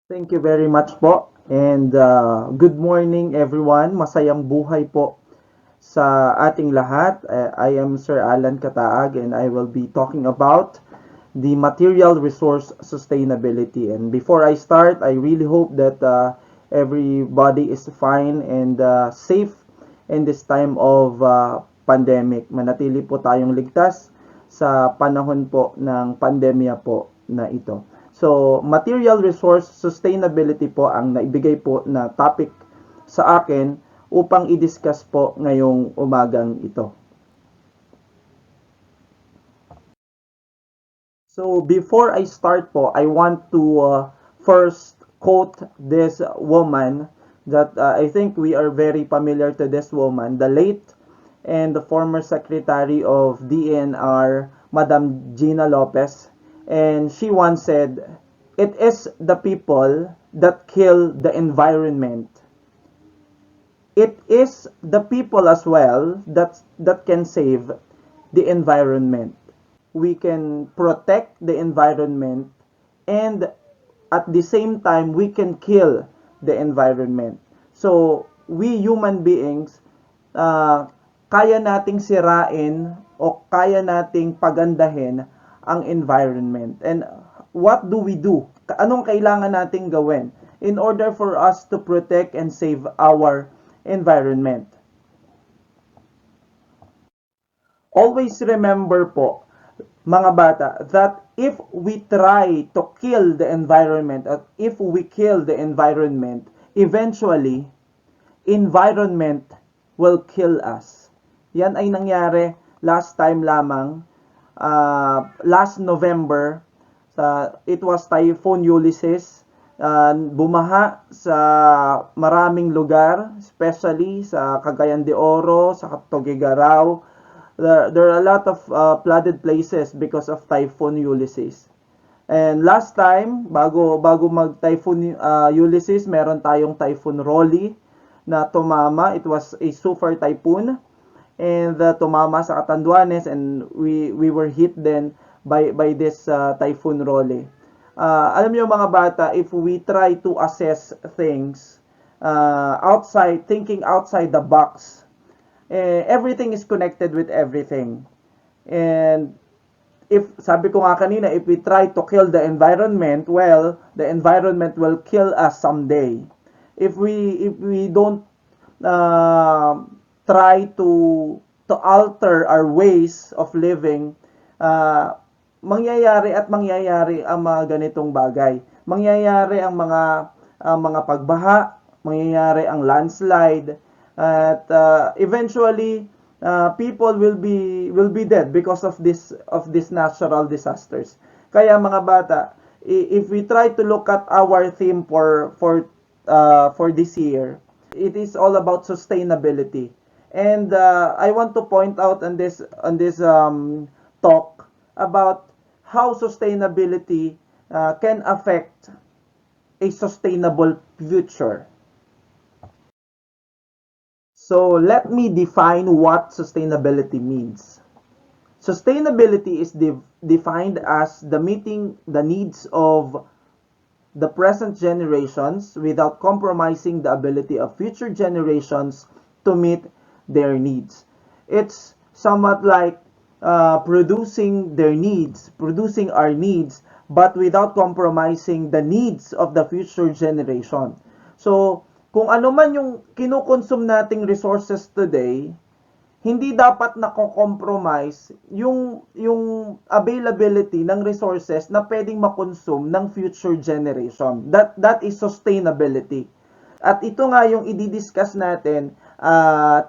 Thank you very much po. And good morning everyone. Masayang buhay po sa ating lahat. I am Sir Alan Kataag and I will be talking about the material resource sustainability. And before I start, I really hope that everybody is fine and safe in this time of pandemic. Manatili po tayong ligtas sa panahon po ng pandemya po na ito. So, material resource sustainability po ang naibigay po na topic sa akin upang i-discuss po ngayong umagang ito. So before I start po, I want to first quote this woman that I think we are very familiar to this woman, the late and the former Secretary of DNR, Madam Gina Lopez. And she once said, "It is the people that kill the environment. It is the people as well that can save the environment. We can protect the environment and at the same time we can kill the environment." So we human beings, kaya nating sirain o kaya nating pagandahin ang environment. And what do we do? Anong kailangan nating gawin in order for us to protect and save our environment? Always remember po, mga bata, that if we try to kill the environment, at if we kill the environment, eventually, environment will kill us. Yan ay nangyari last time lamang, last November, it was Typhoon Ulysses. Bumaha sa maraming lugar, especially sa Cagayan de Oro, sa Tuguegarao. There are a lot of flooded places because of Typhoon Ulysses. And last time, bago mag-Typhoon Ulysses, meron tayong Typhoon Rolly na tumama. It was a super typhoon and tumama sa Catanduanes, and we were hit then by this Typhoon Rolly. Alam niyo mga bata, if we try to assess things thinking outside the box, everything is connected with everything. And if, sabi ko nga kanina, if we try to kill the environment, well, the environment will kill us someday. If we don't try to alter our ways of living, mangyayari ang mga ganitong bagay. Mangyayari ang mga pagbaha, mangyayari ang landslide, at eventually people will be dead because of this natural disasters. Kaya mga bata, if we try to look at our theme for this year, it is all about sustainability. And I want to point out on this talk about how sustainability can affect a sustainable future. So let me define what sustainability means. Sustainability is defined as the meeting the needs of the present generations without compromising the ability of future generations to meet their needs. It's somewhat like producing our needs, but without compromising the needs of the future generation. So, kung ano man yung kinukonsume nating resources today, hindi dapat nako-compromise yung availability ng resources na pwedeng makonsume ng future generation. That is sustainability. At ito nga yung i-discuss natin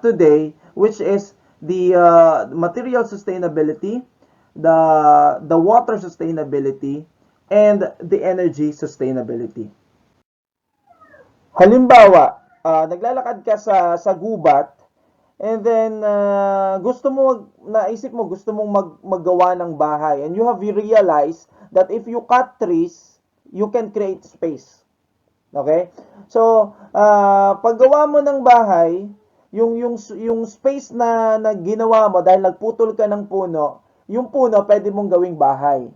today, which is the material sustainability, the water sustainability, and the energy sustainability. Halimbawa, naglalakad ka sa gubat, and then naisip mo gusto mong maggawa ng bahay, and you have realized that if you cut trees, you can create space. Okay? So, paggawa mo ng bahay, yung space na ginawa mo dahil nagputol ka ng puno, yung puno pwede mong gawing bahay.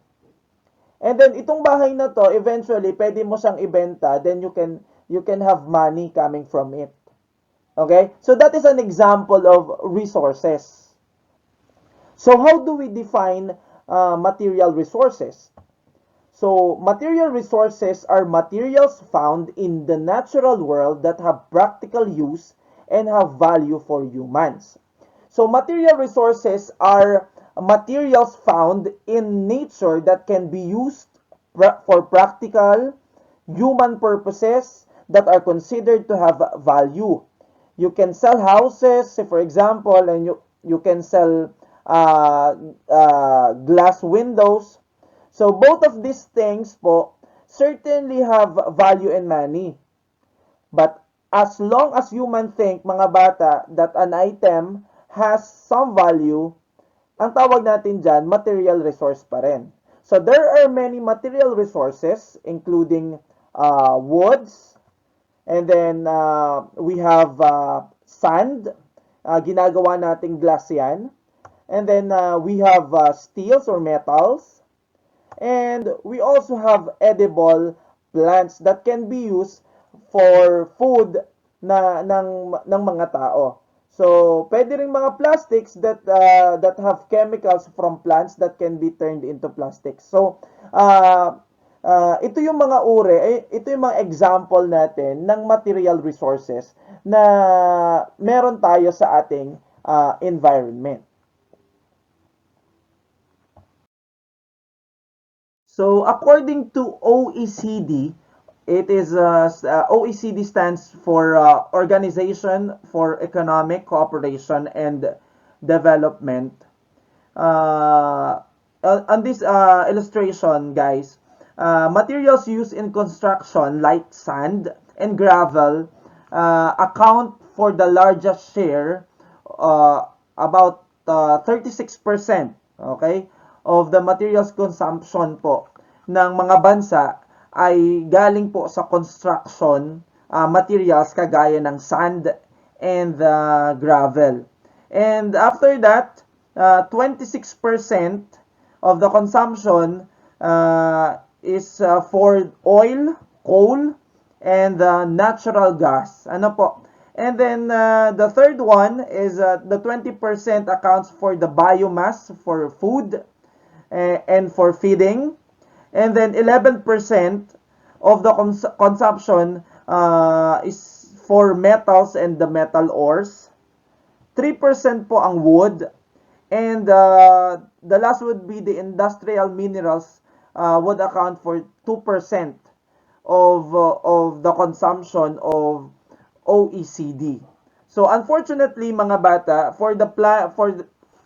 And then itong bahay na to, eventually pwede mo siyang ibenta, then you can have money coming from it. Okay? So that is an example of resources. So how do we define material resources? So material resources are materials found in the natural world that have practical use and have value for humans. So material resources are materials found in nature that can be used for practical human purposes that are considered to have value. You can sell houses, say for example, and you can sell glass windows. So both of these things po certainly have value and money. But as long as human think, mga bata, that an item has some value, ang tawag natin dyan, material resource pa rin. So there are many material resources including woods, and then we have sand, ginagawa nating glass yan. And then we have steels or metals. And we also have edible plants that can be used for food ng mga tao. So, pwede ring mga plastics that have chemicals from plants that can be turned into plastics. So, ito yung mga uri, ito yung mga example natin ng material resources na meron tayo sa ating environment. So according to OECD, it is OECD stands for Organization for Economic Cooperation and Development. On this illustration, guys, materials used in construction like sand and gravel account for the largest share, about 36%, okay, of the materials consumption po ng mga bansa ay galing po sa construction materials kagaya ng sand and gravel. And after that, 26% of the consumption is for oil, coal, and natural gas. Ano po? And then the third one is the 20% accounts for the biomass for food and for feeding. And then 11% of the consumption is for metals and the metal ores. 3% po ang wood. And the last would be the industrial minerals, would account for 2% of the consumption of OECD. So unfortunately mga bata,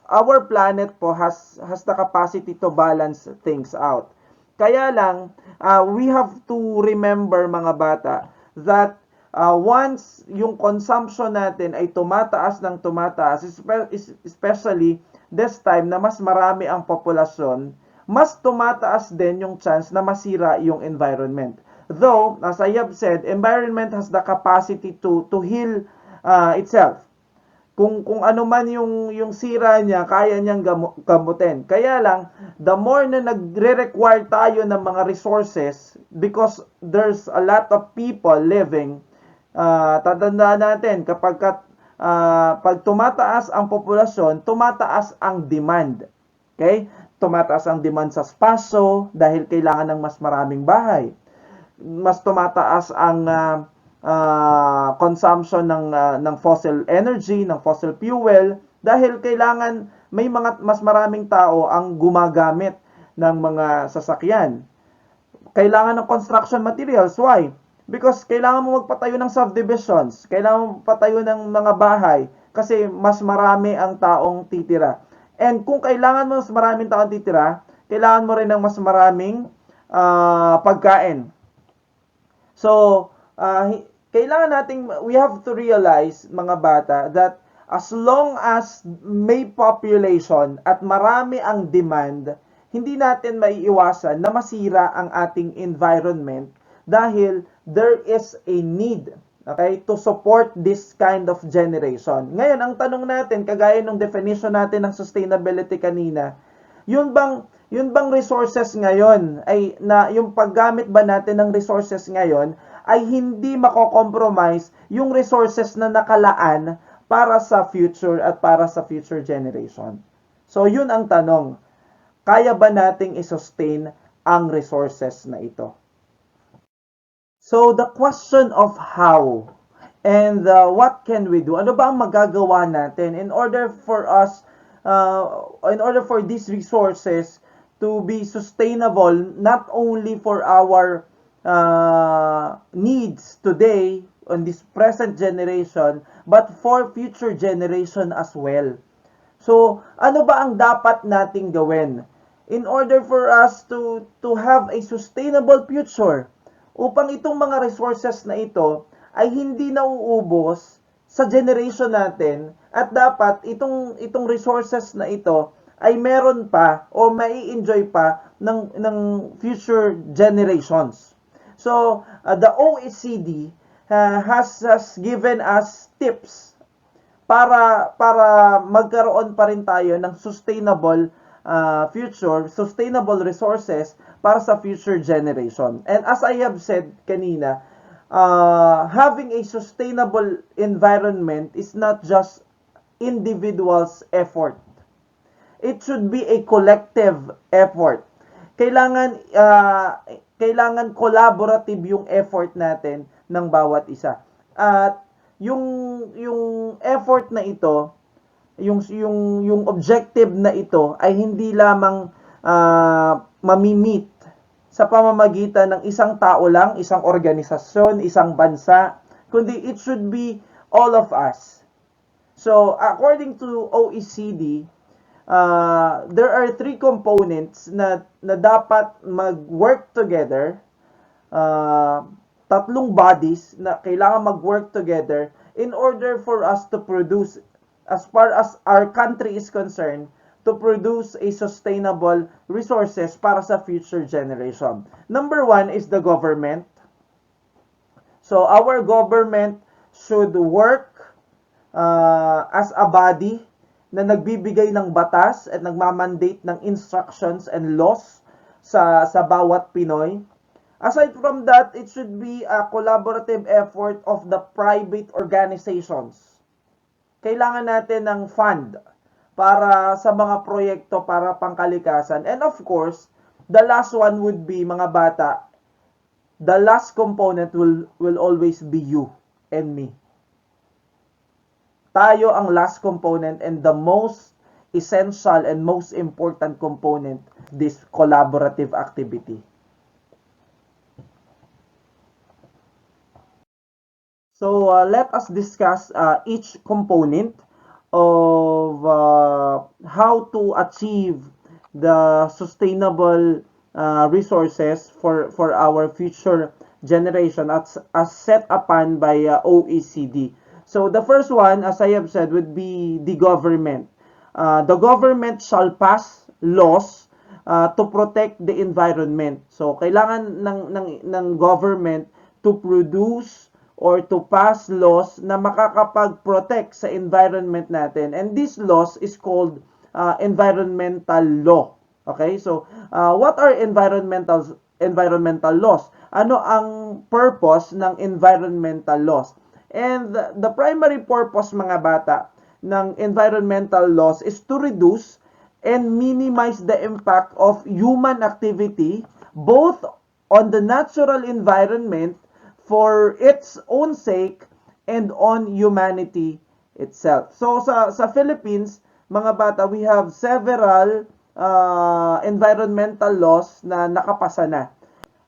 our planet po has the capacity to balance things out. Kaya lang we have to remember mga bata that once yung consumption natin ay tumataas ng tumataas, especially this time na mas marami ang populasyon, mas tumataas din yung chance na masira yung environment. Though, as I have said, environment has the capacity to heal itself. Kung ano man yung sira niya, kaya niyang gamutin. Kaya lang, the more na nagre-require tayo ng mga resources, because there's a lot of people living, tatandaan natin, pag tumataas ang populasyon, tumataas ang demand. Okay? Tumataas ang demand sa spasyo dahil kailangan ng mas maraming bahay. Mas tumataas ang consumption ng fossil energy, ng fossil fuel dahil kailangan may mga mas maraming tao ang gumagamit ng mga sasakyan. Kailangan ng construction materials. Why? Because kailangan mo magpatayo ng subdivisions, kailangan mo magpatayo ng mga bahay kasi mas marami ang taong titira. And kung kailangan mo mas maraming taong titira, kailangan mo rin ng mas maraming pagkain. So, kailangan nating, we have to realize, mga bata, that as long as may population at marami ang demand, hindi natin maiiwasan na masira ang ating environment dahil there is a need, okay, to support this kind of generation. Ngayon, ang tanong natin, kagaya ng definition natin ng sustainability kanina, yun bang Yun bang resources ngayon ay na yung paggamit ba natin ng resources ngayon ay hindi mako-compromise yung resources na nakalaan para sa future at para sa future generation. So yun ang tanong. Kaya ba nating i-sustain ang resources na ito? So the question of how and what can we do? Ano ba ang magagawa natin in order for these resources to be sustainable not only for our needs today on this present generation but for future generation as well. So, ano ba ang dapat nating gawin in order for us to have a sustainable future upang itong mga resources na ito ay hindi nauubos sa generation natin at dapat itong resources na ito ay meron pa o mai-enjoy pa ng future generations. So, the OECD has given us tips para magkaroon pa rin tayo ng sustainable future, sustainable resources para sa future generation. And as I have said kanina, having a sustainable environment is not just individual's effort. It should be a collective effort. Kailangan collaborative yung effort natin ng bawat isa. At yung yung effort na ito, yung objective na ito ay hindi lamang mamimit sa pamamagitan ng isang tao lang, isang organisasyon, isang bansa, kundi it should be all of us. So, according to OECD, there are three components na dapat mag-work together. Tatlong bodies na kailangan mag-work together in order for us to produce, as far as our country is concerned, to produce a sustainable resources para sa future generation. Number one is the government. So, our government should work as a body na nagbibigay ng batas at nagmamandate ng instructions and laws sa bawat Pinoy. Aside from that, it should be a collaborative effort of the private organizations. Kailangan natin ng fund para sa mga proyekto para pangkalikasan. And of course, the last one would be, mga bata, the last component will always be you and me. Tayo ang last component and the most essential and most important component of this collaborative activity. So let us discuss each component of how to achieve the sustainable resources for our future generation as set upon by OECD. So the first one, as I have said, would be the government. The government shall pass laws to protect the environment. So kailangan ng government to produce or to pass laws na makakapag-protect sa environment natin. And this laws is called environmental law. Okay? So, what are environmental laws? Ano ang purpose ng environmental laws? And the primary purpose, mga bata, ng environmental laws is to reduce and minimize the impact of human activity both on the natural environment for its own sake and on humanity itself. So sa Philippines, mga bata, we have several environmental laws na nakapasa na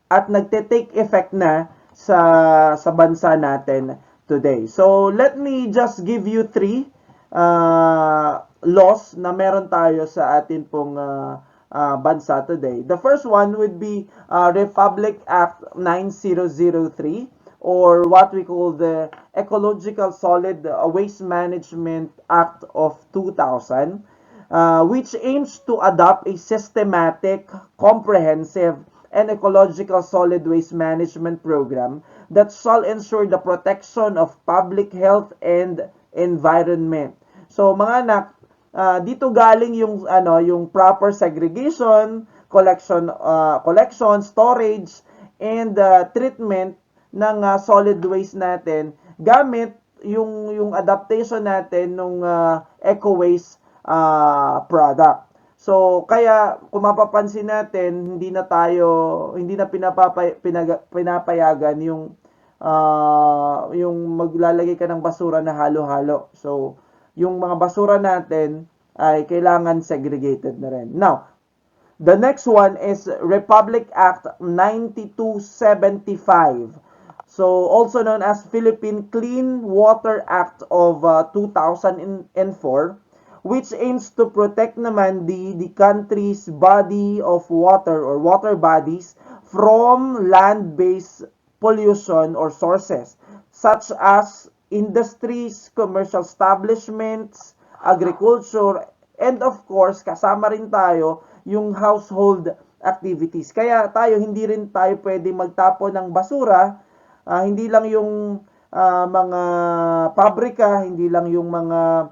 at nagte-take effect na sa bansa natin today. So let me just give you three laws na meron tayo sa atin pong bansa today. The first one would be Republic Act 9003, or what we call the Ecological Solid Waste Management Act of 2000, which aims to adopt a systematic, comprehensive, and ecological solid waste management program that shall ensure the protection of public health and environment. So mga anak, dito galing yung yung proper segregation, collection, storage, and treatment ng solid waste natin gamit yung adaptation natin ng eco waste product. So kaya kung mapapansin natin, hindi na pinapayagan yung maglalagay ka ng basura na halo-halo. So yung mga basura natin ay kailangan segregated na rin. Now, the next one is Republic Act 9275. So, also known as Philippine Clean Water Act of 2004, which aims to protect naman the country's body of water or water bodies from land-based pollution or sources, such as industries, commercial establishments, agriculture, and of course, kasama rin tayo yung household activities. Kaya hindi rin tayo pwede magtapon ng basura, hindi lang yung mga pabrika, hindi lang yung mga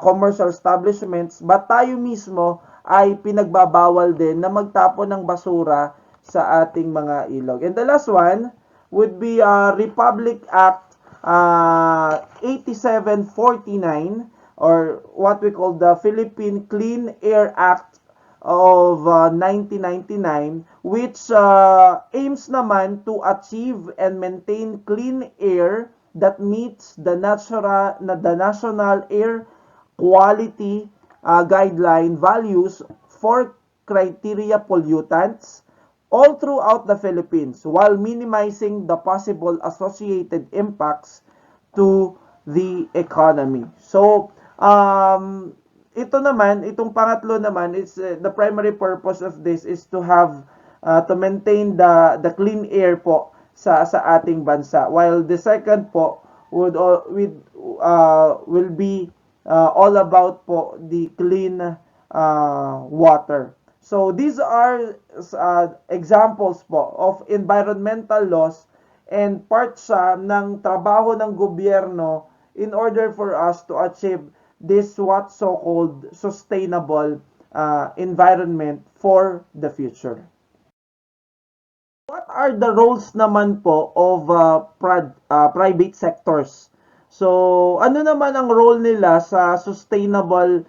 commercial establishments, but tayo mismo ay pinagbabawal din na magtapon ng basura sa ating mga ilog. And the last one would be Republic Act 8749, or what we call the Philippine Clean Air Act of 1999, which aims naman to achieve and maintain clean air that meets the national air quality guideline values for criteria pollutants all throughout the Philippines, while minimizing the possible associated impacts to the economy. So, ito naman, itong pangatlo naman is the primary purpose of this is to have to maintain the clean air po sa ating bansa. While the second po will be all about po the clean water. So these are examples po of environmental laws and part siya ng trabaho ng gobyerno in order for us to achieve this what so-called sustainable environment for the future. What are the roles naman po of private sectors? So, ano naman ang role nila sa sustainable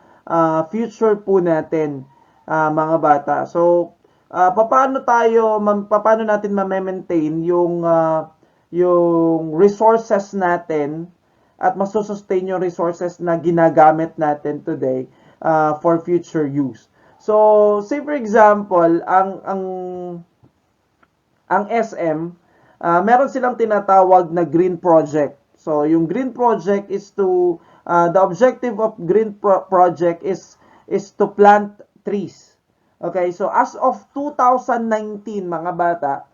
future po natin, mga bata? So, paano natin ma-maintain yung resources natin at masusustain yung resources na ginagamit natin today for future use. So, say for example, ang SM, meron silang tinatawag na green project. So, yung green project is the objective of green project is to plant trees. Okay, so as of 2019, mga bata,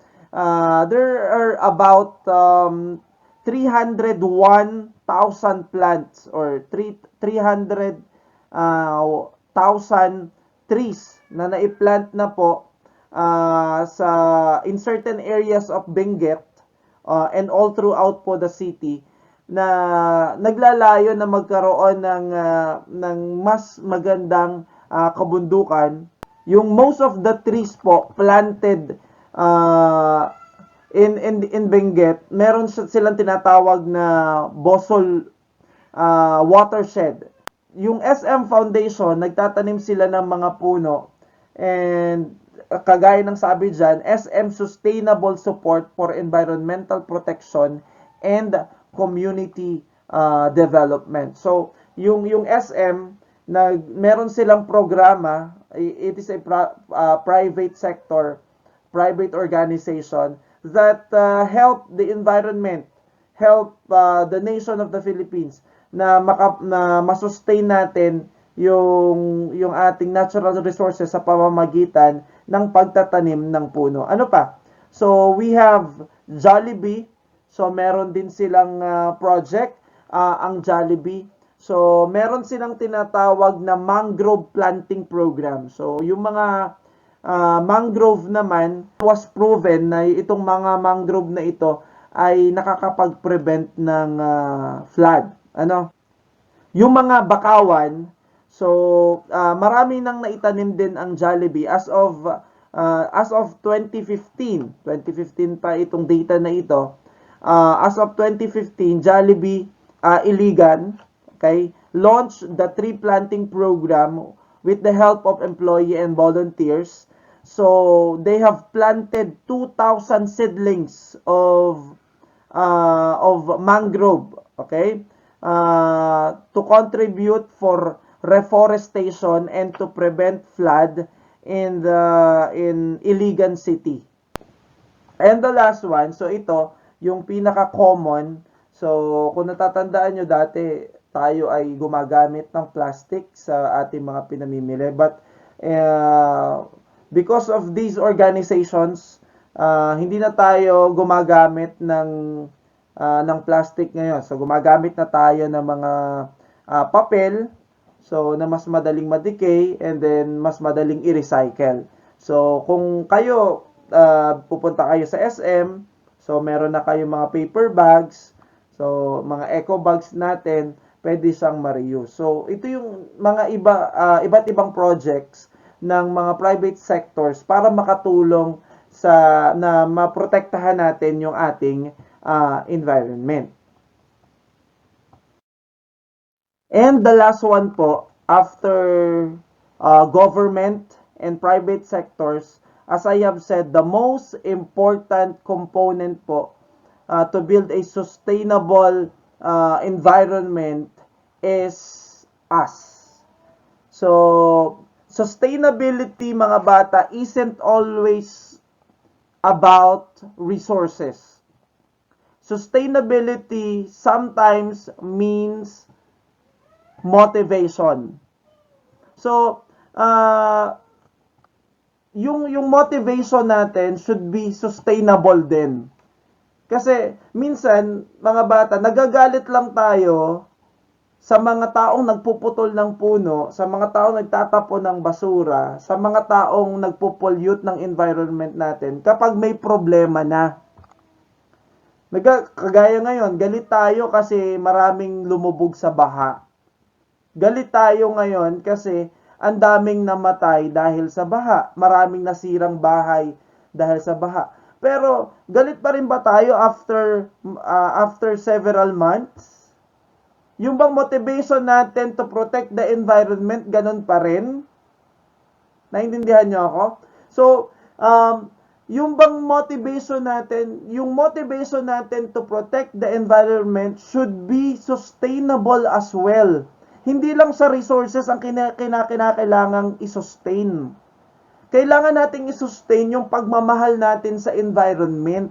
there are about 301,000 plants or 300,000 trees na naiplant na po in certain areas of Benguet and all throughout po the city, na naglalayo na magkaroon ng mas magandang kabundukan. Yung most of the trees po planted in Benguet, meron silang tinatawag na Bosol watershed. Yung SM Foundation, nagtatanim sila ng mga puno, and kagaya ng sabi dyan, SM Sustainable Support for Environmental Protection and Community Development. So, yung SM, meron silang programa, it is a private sector, private organization that help the environment, help the nation of the Philippines na masustain natin yung ating natural resources sa pamamagitan ng pagtatanim ng puno. Ano pa? So, we have Jollibee. So, meron din silang project, ang Jollibee. So, meron silang tinatawag na mangrove planting program. So, yung mga mangrove naman, was proven na itong mga mangrove na ito ay nakakapag-prevent ng flood. Ano? Yung mga bakawan, So, marami nang naitanim din ang Jollibee as of 2015. 2015 pa itong data na ito. As of 2015, Jollibee Iligan, okay, launched the tree planting program with the help of employee and volunteers. So, they have planted 2,000 seedlings of mangrove, okay, to contribute for reforestation and to prevent flood in Iligan City. And the last one, so ito, yung pinaka-common. So, kung natatandaan nyo dati, tayo ay gumagamit ng plastic sa ating mga pinamimili. But, because of these organizations, hindi na tayo gumagamit ng plastic ngayon. So, gumagamit na tayo ng mga papel, so, na mas madaling ma-decay and then mas madaling i-recycle. So, kung kayo pupunta kayo sa SM, so meron na kayong mga paper bags, so mga eco bags natin, pwede siyang ma-reuse. So ito yung mga iba't ibang projects ng mga private sectors para makatulong sa na maprotektahan natin yung ating environment. And the last one po, after government and private sectors, as I have said, the most important component po to build a sustainable environment is us. So, sustainability mga bata isn't always about resources. Sustainability sometimes means motivation. So, yung motivation natin should be sustainable din. Kasi minsan, mga bata, nagagalit lang tayo sa mga taong nagpuputol ng puno, sa mga taong nagtatapon ng basura, sa mga taong nagpupollute ng environment natin kapag may problema na. Kagaya ngayon, galit tayo kasi maraming lumubog sa baha. Galit tayo ngayon kasi ang daming namatay dahil sa baha. Maraming nasirang bahay dahil sa baha. Pero galit pa rin ba tayo after several months? Yung bang motivation natin to protect the environment, ganun pa rin? Naintindihan niyo ako? So, yung bang yung motivation natin to protect the environment should be sustainable as well. Hindi lang sa resources ang kinakailangang i-sustain. Kailangan nating i-sustain yung pagmamahal natin sa environment.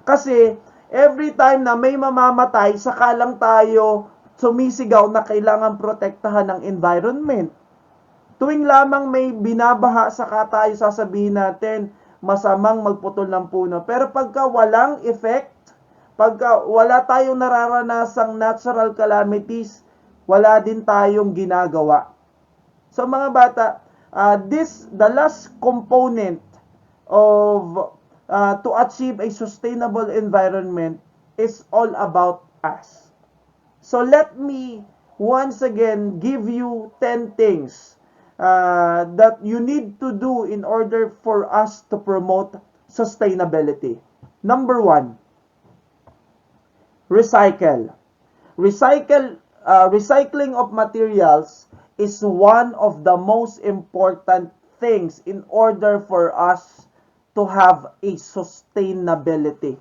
Kasi, every time na may mamamatay, saka lang tayo sumisigaw na kailangan protektahan ng environment. Tuwing lamang may binabaha, saka tayo sasabihin natin, masamang magputol ng puno. Pero pagka walang effect, pagka wala tayong nararanasang natural calamities, wala din tayong ginagawa. So mga bata, the last component of to achieve a sustainable environment is all about us. So let me once again give you 10 things that you need to do in order for us to promote sustainability. Number 1, recycle. Recycling of materials is one of the most important things in order for us to have a sustainability.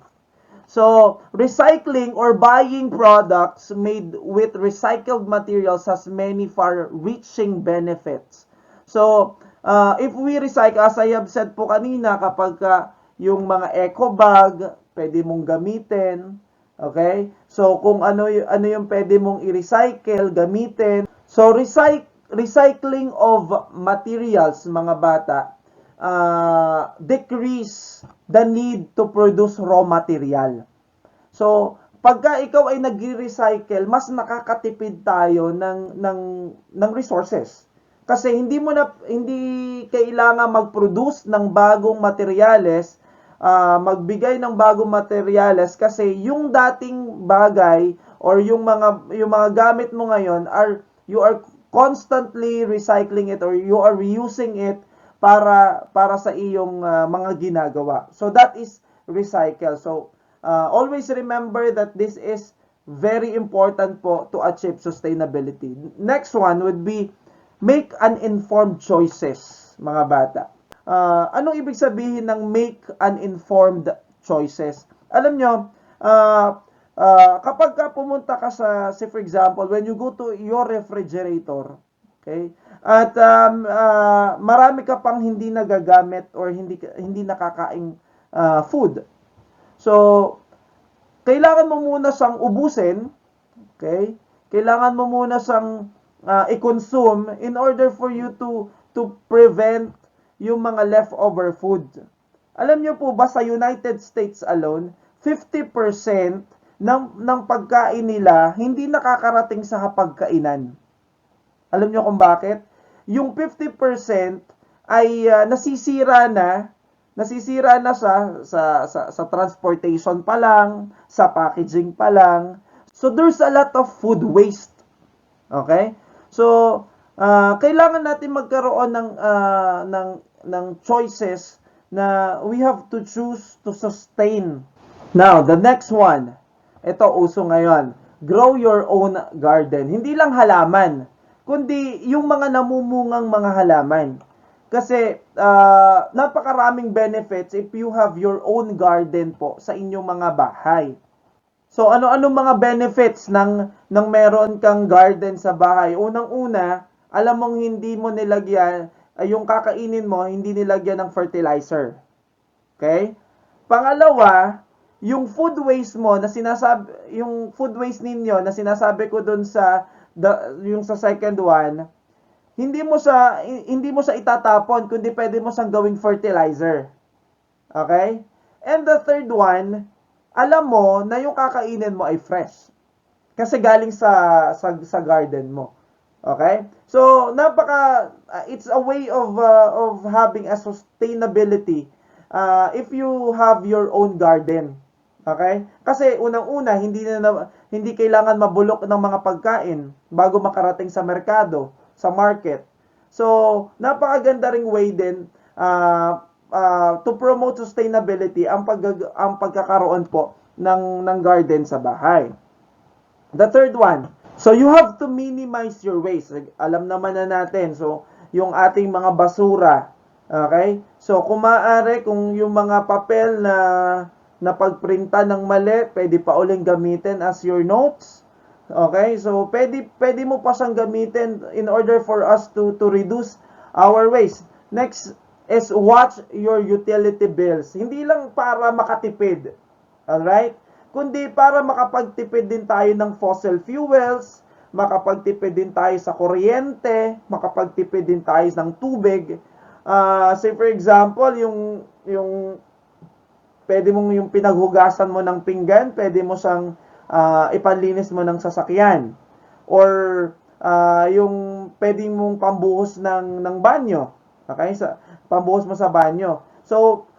So, recycling or buying products made with recycled materials has many far-reaching benefits. So, if we recycle, as I have said po kanina, kapag yung mga eco bag, pwede mong gamitin. Okay? So, kung ano yung pwede mong i-recycle, gamitin. So, recycling of materials, mga bata, decrease the need to produce raw material. So, pagka ikaw ay nagre-recycle, mas nakakatipid tayo ng resources. Kasi hindi kailangan mag-produce ng bagong materyales, magbigay ng bagong materyales kasi yung dating bagay or yung mga gamit mo ngayon you are constantly recycling it or you are reusing it para sa iyong mga ginagawa. So that is recycle. So always remember that this is very important po to achieve sustainability. Next one would be make uninformed choices, mga bata. Anong ibig sabihin ng make uninformed choices? Alam nyo, kapag ka pumunta ka say for example, when you go to your refrigerator, okay, at marami ka pang hindi nagagamit or hindi nakakaing food. So, kailangan mo muna siyang ubusin, okay? Kailangan mo muna siyang i-consume in order for you to prevent yung mga leftover food. Alam niyo po ba sa United States alone, 50% ng pagkain nila hindi nakakarating sa hapagkainan. Alam niyo kung bakit? Yung 50% ay nasisira na sa transportation pa lang, sa packaging pa lang. So there's a lot of food waste. Okay? So kailangan natin magkaroon ng choices na we have to choose to sustain. Now, the next one. Ito uso ngayon. Grow your own garden. Hindi lang halaman, kundi yung mga namumungang mga halaman. Kasi napakaraming benefits if you have your own garden po sa inyong mga bahay. So ano-ano mga benefits ng meron kang garden sa bahay? Unang-una, alam mong hindi mo nilagyan yung kakainin mo, hindi nilagyan ng fertilizer. Okay? Pangalawa, yung food waste mo na yung food waste ninyo na sinasabi ko dun yung sa second one, hindi mo sa itatapon kundi pwede mo siyang gawing fertilizer. Okay? And the third one, alam mo na yung kakainin mo ay fresh. Kasi galing sa garden mo. Okay? So, it's a way of having a sustainability if you have your own garden. Okay? Kasi unang-una, hindi kailangan mabulok ng mga pagkain bago makarating sa merkado, sa market. So, napakaganda ring way din to promote sustainability ang pagkakaroon po ng garden sa bahay. The third one, so you have to minimize your waste. Alam naman na natin, so yung ating mga basura, okay? So kung maaari, kung yung mga papel na pagprinta ng mali, pwede pa uling gamitin as your notes. Okay? So pwede mo pa siyang gamitin in order for us to reduce our waste. Next is watch your utility bills. Hindi lang para makatipid. Alright? Kundi para makapagtipid din tayo ng fossil fuels, makapagtipid din tayo sa kuryente, makapagtipid din tayo ng tubig. Say for example, yung pwede mong yung pinaghugasan mo ng pinggan, pwede mo siyang ipanlinis mo ng sasakyan. Or yung pwede mong pambuhos ng banyo. Okay? Pambuhos mo sa banyo. So,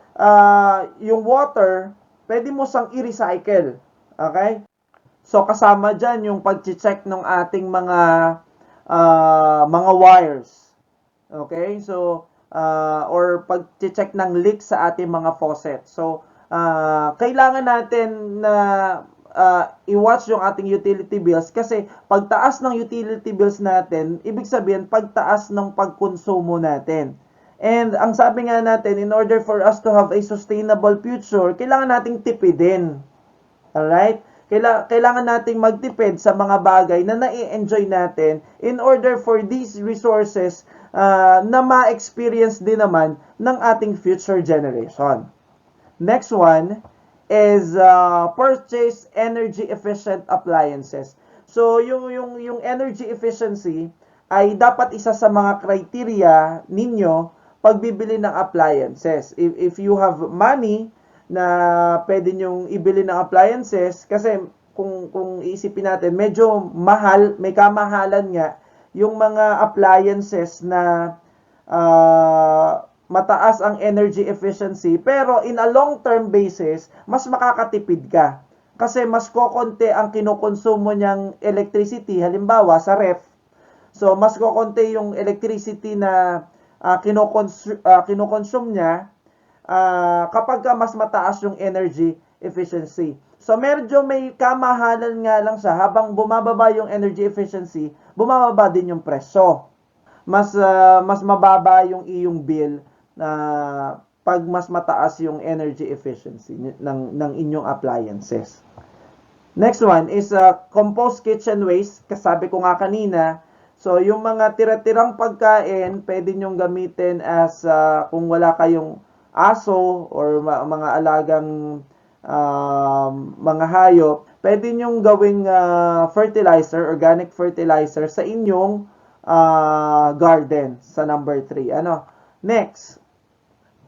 yung water, pwede mo siyang i-recycle. Okay? So, kasama dyan yung pag-check ng ating mga wires. Okay? So, or pag-check ng leak sa ating mga faucet. So, kailangan natin na i-watch yung ating utility bills kasi pagtaas ng utility bills natin, ibig sabihin pagtaas ng pagkonsumo natin. And ang sabi nga natin, in order for us to have a sustainable future, kailangan nating tipidin. Alright? Kailangan nating magtipid sa mga bagay na nai-enjoy natin in order for these resources na ma-experience din naman ng ating future generation. Next one is purchase energy efficient appliances. So yung energy efficiency ay dapat isa sa mga criteria ninyo pagbibili ng appliances. If you have money na pwede nyong ibili ng appliances, kasi kung iisipin natin, medyo mahal, may kamahalan nga yung mga appliances na mataas ang energy efficiency, pero in a long-term basis, mas makakatipid ka. Kasi mas kokonti ang kinukonsumo niyang electricity, halimbawa sa ref. So, mas kokonti yung electricity na kinokonsume niya kapag ka mas mataas yung energy efficiency. So, medyo may kamahalan nga lang siya. Habang bumababa yung energy efficiency, bumababa din yung presyo. Mas mababa yung iyong bill na pag mas mataas yung energy efficiency ng inyong appliances. Next one is compost kitchen waste. Kasabi ko nga kanina, so yung mga tira-tirang pagkain, pwede nyong gamitin as kung wala kayong aso or mga alagang mga hayop, pwede nyong gawing fertilizer, organic fertilizer sa inyong garden sa number 3. Ano? Next,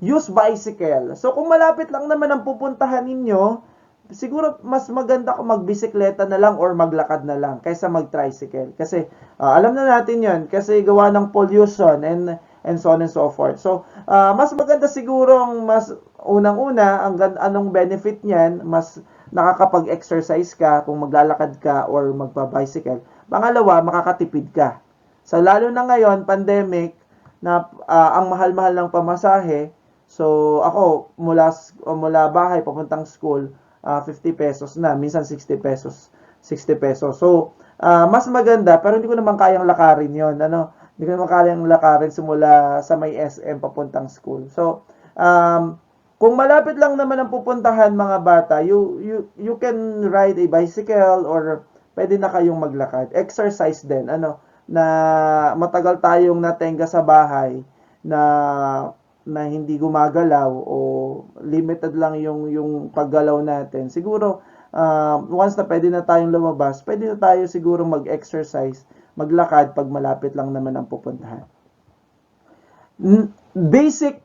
use bicycle. So kung malapit lang naman ang pupuntahan ninyo, siguro mas maganda kung magbisikleta na lang or maglakad na lang kaysa mag-tricycle. Kasi alam na natin 'yon kasi gawa ng pollution and so on and so forth. So mas maganda siguro mas unang-una anong benefit niyan, mas nakakapag-exercise ka kung maglalakad ka or magba-bicycle. Pangalawa, makakatipid ka. So lalo na ngayon, pandemic, na ang mahal-mahal ng pamasahe. So ako mula bahay papuntang school, 50 pesos na, minsan 60 pesos. 60 pesos. So mas maganda pero hindi ko naman kayang lakarin 'yon, ano? Hindi ko naman kayang lakarin simula sa may SM papuntang school. So kung malapit lang naman ang pupuntahan mga bata, you can ride a bicycle or pwede na kayong maglakad. Exercise din, ano, na matagal tayong natenga sa bahay na hindi gumagalaw o limited lang yung paggalaw natin. Siguro once na pwede na tayong lumabas, pwede na tayo siguro mag-exercise, maglakad pag malapit lang naman ang pupuntahan. Basic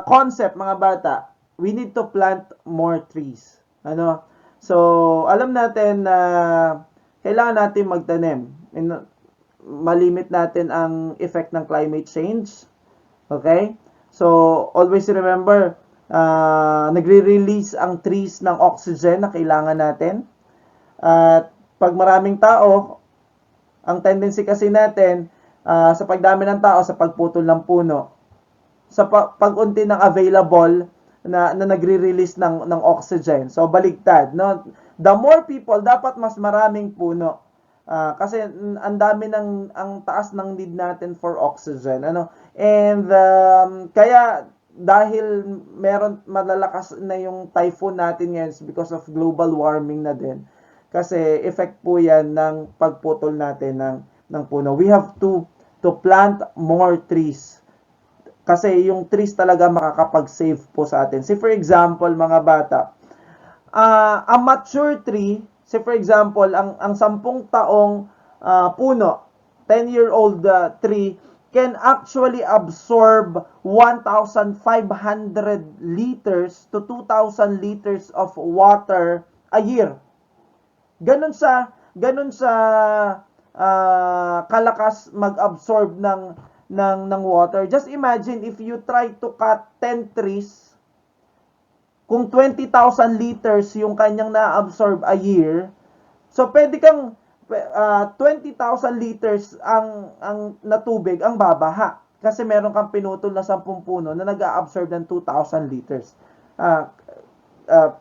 concept mga bata, we need to plant more trees. Ano? So, alam natin na kailangan natin magtanim. Malimit natin ang effect ng climate change. Okay? So, always remember, nagre-release ang trees ng oxygen na kailangan natin. At pag maraming tao, ang tendency kasi natin, sa pagdami ng tao, sa pagputol ng puno, sa pag-unti ng available na nagre-release ng oxygen. So baligtad, no? The more people, dapat mas maraming puno. Kasi ang dami ang taas ng need natin for oxygen, ano? And kaya dahil meron malalakas na yung typhoon natin ngayon because of global warming na din. Kasi effect po 'yan ng pagputol natin ng puno. We have to plant more trees. Kasi yung trees talaga makakapag-save po sa atin. Say for example, mga bata, a mature tree, say for example, ang 10 taong puno, 10-year-old tree, can actually absorb 1,500 liters to 2,000 liters of water a year. Ganun sa kalakas mag-absorb ng water. Just imagine if you try to cut 10 trees, kung 20,000 liters yung kanyang na-absorb a year, so pwede kang 20,000 liters ang na tubig ang babaha kasi meron kang pinutol na 10 puno na nag-a-absorb ng 2,000 liters.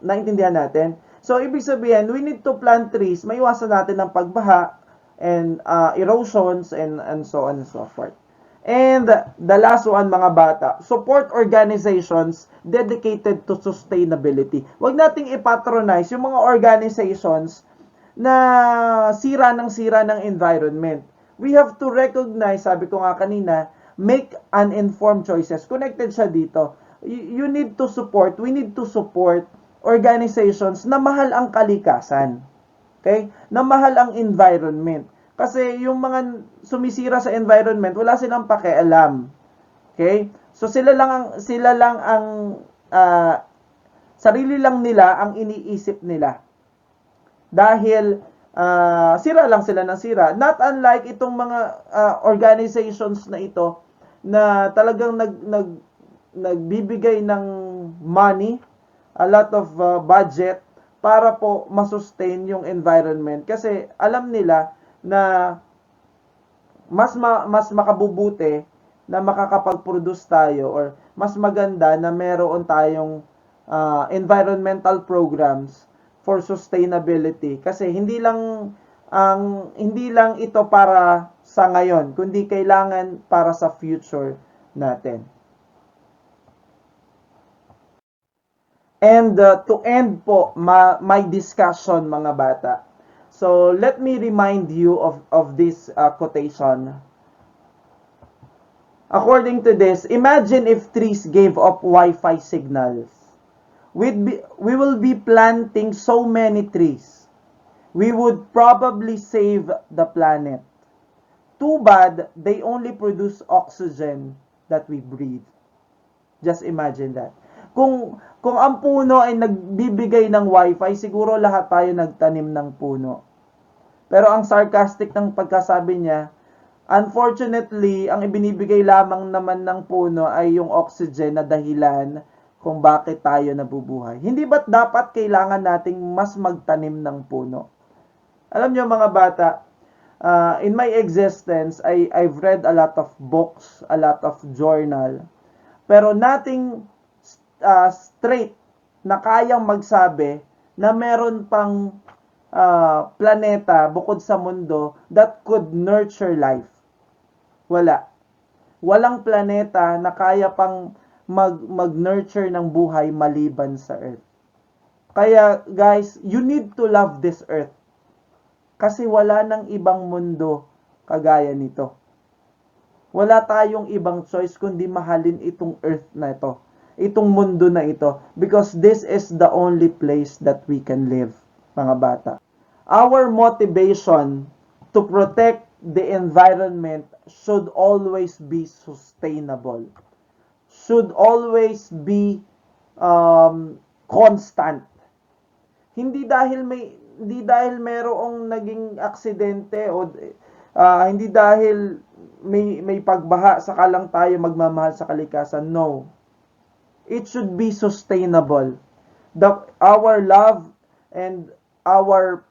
Naintindihan natin? So ibig sabihin, we need to plant trees, maiwasan natin ng pagbaha and erosions and so on and so forth. And the last one, mga bata, support organizations dedicated to sustainability. Huwag nating ipatronize yung mga organizations na sira ng environment. We have to recognize, sabi ko nga kanina, make uninformed choices. Connected siya dito. We need to support organizations na mahal ang kalikasan. Okay? Na mahal ang environment. Kasi yung mga sumisira sa environment, wala silang pakialam. Okay? So sila lang ang sarili lang nila ang iniisip nila. Dahil sira lang sila ng sira. Not unlike itong mga organizations na ito na talagang nagbibigay ng money, a lot of budget para po masustain yung environment kasi alam nila na mas makabubuti na makakapag-produce tayo, or mas maganda na meron tayong environmental programs for sustainability, kasi hindi lang ito para sa ngayon, kundi kailangan para sa future natin. And to end po my discussion, mga bata. So let me remind you of this quotation. According to this, imagine if trees gave up Wi-Fi signals. We will be planting so many trees. We would probably save the planet. Too bad they only produce oxygen that we breathe. Just imagine that. Kung ang puno ay nagbibigay ng wifi, siguro lahat tayo nagtanim ng puno. Pero ang sarcastic ng pagkasabi niya, unfortunately, ang ibinibigay lamang naman ng puno ay yung oxygen na dahilan kung bakit tayo nabubuhay. Hindi ba't dapat kailangan nating mas magtanim ng puno? Alam niyo, mga bata, in my existence, I've read a lot of books, a lot of journal, pero nothing straight na kayang magsabi na meron pang planeta bukod sa mundo that could nurture life. Wala. Walang planeta na kaya pang mag-nurture ng buhay maliban sa Earth. Kaya guys, you need to love this Earth. Kasi wala nang ibang mundo kagaya nito. Wala tayong ibang choice kundi mahalin itong Earth na ito. Itong mundo na ito. Because this is the only place that we can live, mga bata. Our motivation to protect the environment should always be sustainable. Should always be constant. Hindi dahil mayroong naging aksidente o hindi dahil may pagbaha saka lang tayo magmamahal sa kalikasan. No. It should be sustainable. Our love and our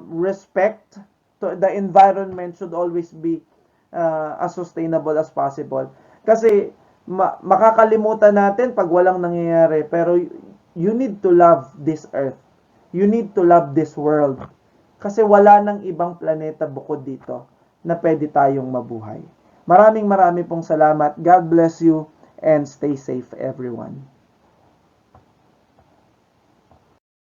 respect to the environment should always be as sustainable as possible. Kasi makakalimutan natin pag walang nangyayari, pero you need to love this earth. You need to love this world. Kasi wala nang ibang planeta bukod dito na pwede tayong mabuhay. Maraming pong salamat. God bless you and stay safe, everyone.